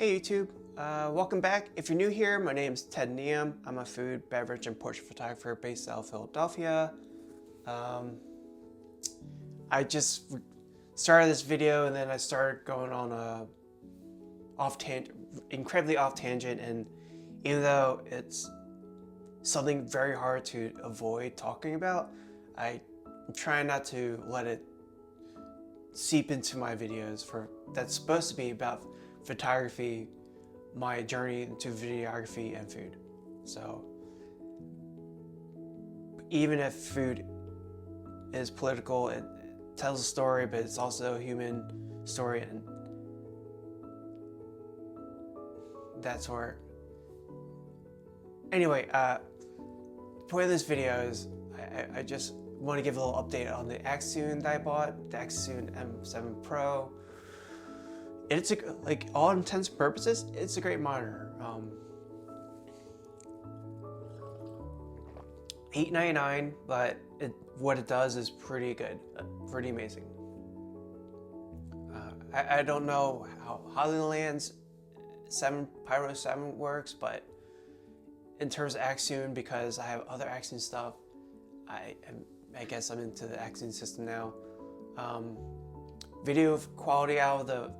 Hey YouTube, welcome back. If you're new here, my name is Ted Neum. I'm a food, beverage, and portrait photographer based out of Philadelphia. I just started this video and then I started going on a incredibly off tangent, and even though it's something very hard to avoid talking about, I'm trying not to let it seep into my videos that's supposed to be about photography, my journey into videography and food. So even if food is political, it tells a story, but it's also a human story, and that's where. Anyway, the point of this video is I just want to give a little update on the Accssoon that I bought, the Accssoon M7 Pro. It's like all intents and purposes, it's a great monitor. $8.99, but what it does is pretty good, pretty amazing. I don't know how Hollyland's Pyro 7 works, but in terms of Accssoon, because I have other Accssoon stuff, I guess I'm into the Accssoon system now. Video quality out of the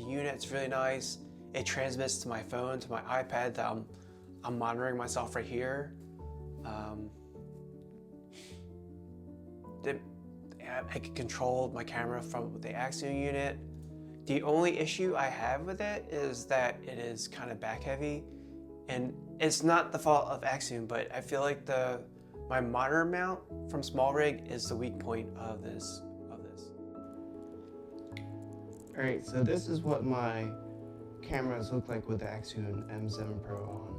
unit's really nice. It transmits to my phone, to my iPad that I'm monitoring myself right here. I can control my camera from the Accssoon unit. The only issue I have with it is that it is kind of back heavy, and it's not the fault of Accssoon, but I feel like my monitor mount from SmallRig is the weak point of this. Alright, so this is what my cameras look like with the Accssoon M7 Pro on.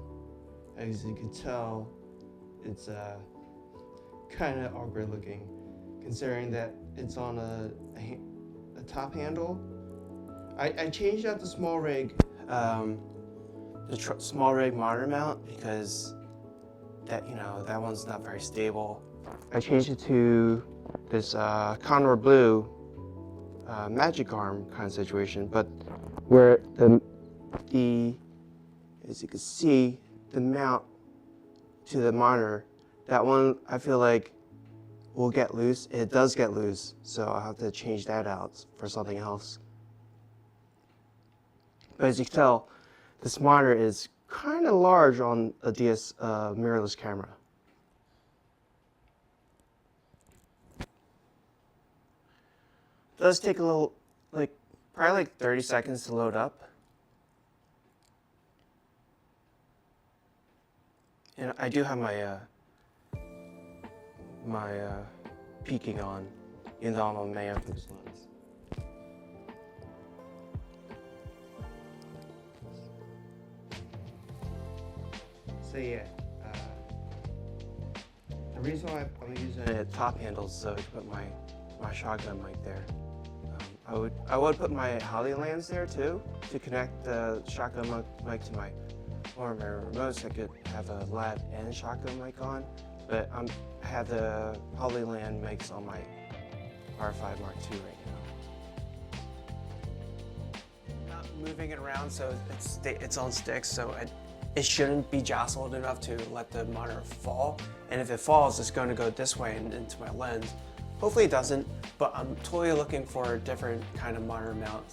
As you can tell, it's kind of awkward looking, considering that it's on a top handle. I changed out the SmallRig monitor mount because that one's not very stable. I changed it to this Condor Blue magic arm kind of situation, but where as you can see, the mount to the monitor, that one I feel like will get loose. It does get loose, so I'll have to change that out for something else. But as you can tell, this monitor is kind of large on a DS mirrorless camera. It does take a little, probably 30 seconds to load up. And I do have my peaking on, even though I'm on manual focus lens. So yeah, the reason why I'm using a top handle is so to put my shotgun mic there. I would put my Hollylands there too to connect the shotgun mic to my remote, so I could have a lav and shotgun mic on. But I have the Hollyland mics on my R5 Mark II right now. Not moving it around, so it's on sticks, so it shouldn't be jostled enough to let the monitor fall. And if it falls, it's going to go this way and into my lens. Hopefully it doesn't, but I'm totally looking for a different kind of monitor mount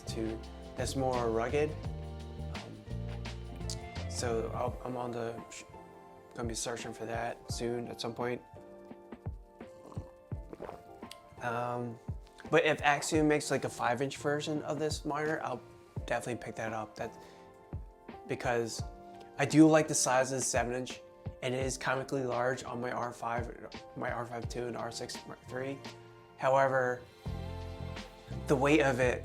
that's more rugged. So I'm gonna be searching for that soon at some point. But if Accssoon makes like a 5-inch version of this monitor, I'll definitely pick that up. Because I do like the size of the 7-inch, and it is comically large on my R5 II and R6 Mark III. However, the weight of it,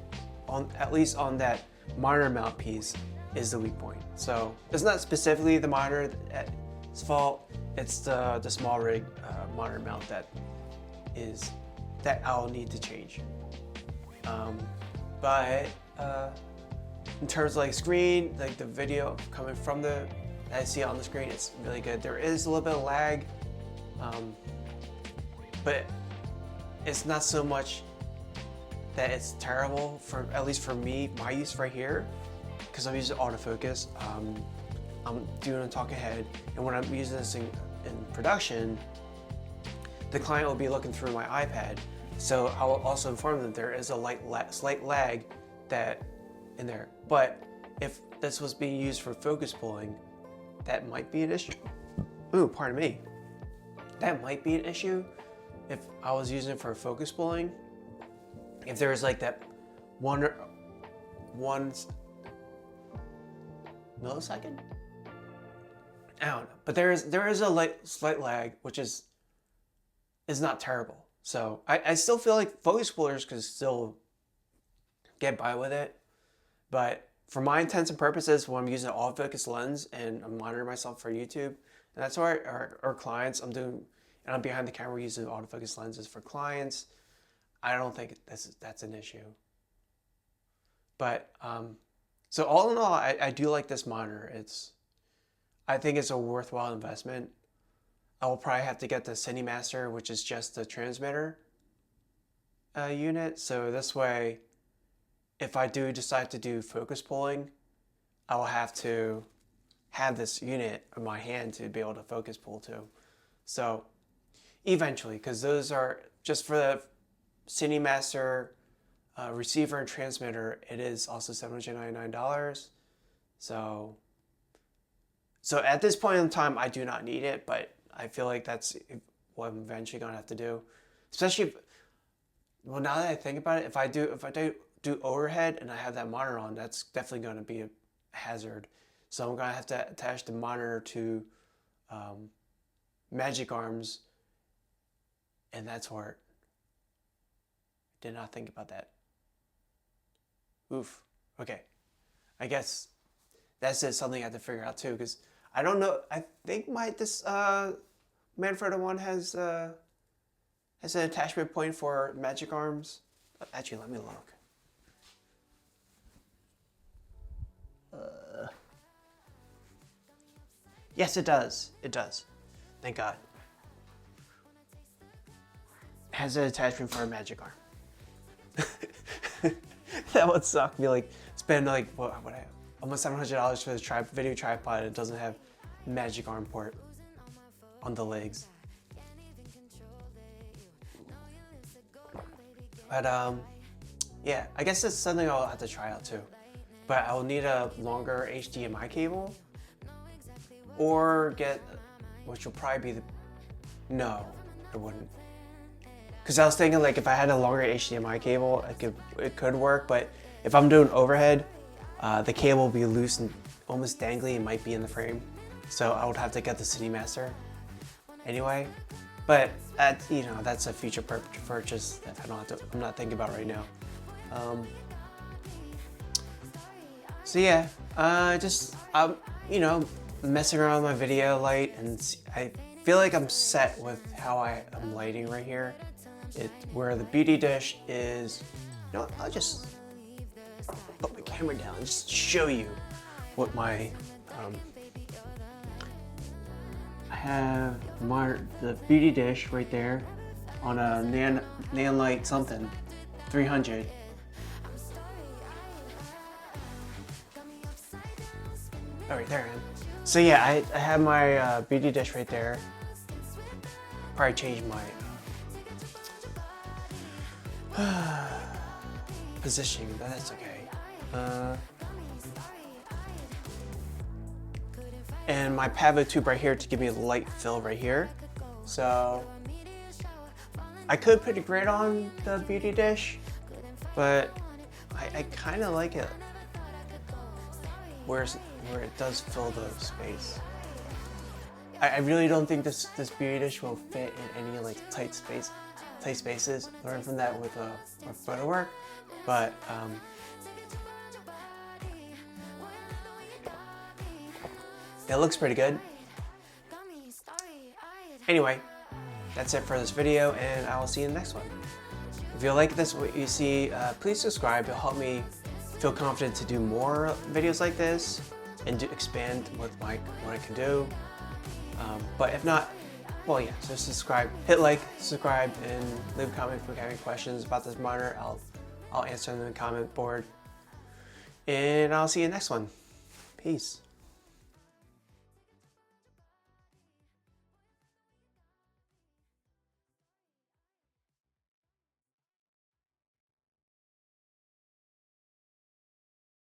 at least on that monitor mount piece, is the weak point. So it's not specifically the monitor that's fault, it's the SmallRig monitor mount that I'll need to change. But in terms of screen, the video coming from that I see on the screen, it's really good. There is a little bit of lag, but it's not so much that it's terrible, at least for me, my use right here, because I'm using autofocus, I'm doing a talk ahead, and when I'm using this in production, the client will be looking through my iPad. So I will also inform them there is a slight lag that in there. But if this was being used for focus pulling, that might be an issue. Ooh, pardon me. That might be an issue if I was using it for focus pulling. If there was like that one millisecond? I don't know. But there is a slight lag, which is not terrible. So I still feel like focus pullers could still get by with it. But for my intents and purposes, when I'm using an autofocus lens and I'm monitoring myself for YouTube, and that's why our clients, and I'm behind the camera using autofocus lenses for clients, I don't think that's an issue. But so all in all, I do like this monitor. I think it's a worthwhile investment. I will probably have to get the CineMaster, which is just the transmitter unit. So this way, if I do decide to do focus pulling, I will have to have this unit in my hand to be able to focus pull to. So eventually, because those are just for the CineMaster receiver and transmitter, it is also $799. So at this point in time, I do not need it, but I feel like that's what I'm eventually gonna have to do. Especially now that I think about it, if I do overhead and I have that monitor on, that's definitely gonna be a hazard. So I'm gonna have to attach the monitor to magic arms, and that's hard. Did not think about that. Oof. Okay. I guess that's just something I have to figure out too, because I don't know. I think this Manfrotto one has an attachment point for magic arms. Actually, let me look. Yes, it does. It does. Thank God. It has an attachment for a magic arm. That would suck. Be like, spend like almost $700 for the video tripod. It doesn't have magic arm port on the legs. But yeah, I guess that's something I'll have to try out too. But I'll need a longer HDMI cable, or which will probably be no, it wouldn't. Because I was thinking like if I had a longer HDMI cable, it could work. But if I'm doing overhead, the cable will be loose and almost dangly. It might be in the frame, so I would have to get the CineMaster anyway. But that's a future purchase that I'm not thinking about right now. So yeah, I'm messing around with my video light, and I feel like I'm set with how I'm lighting right here. Where the beauty dish is, I'll just put my camera down and just show you what my I have the beauty dish right there on a Nanlite something 300. Oh, right there, man. So yeah, I have my beauty dish right there. Probably change my positioning, but that's okay. And my Pavo tube right here to give me a light fill right here. So I could put a grid on the beauty dish, but I kind of like it where it does fill the space. I really don't think this beauty dish will fit in any like tight spaces. Learned from that with photo work, but it looks pretty good. Anyway, that's it for this video, and I will see you in the next one. If you like what you see, please subscribe. It'll help me feel confident to do more videos like this and to expand what I can do. But if not, well, yeah, so subscribe, hit like, subscribe, and leave a comment if you have any questions about this monitor. I'll answer them in the comment board. and I'll see you next one. Peace.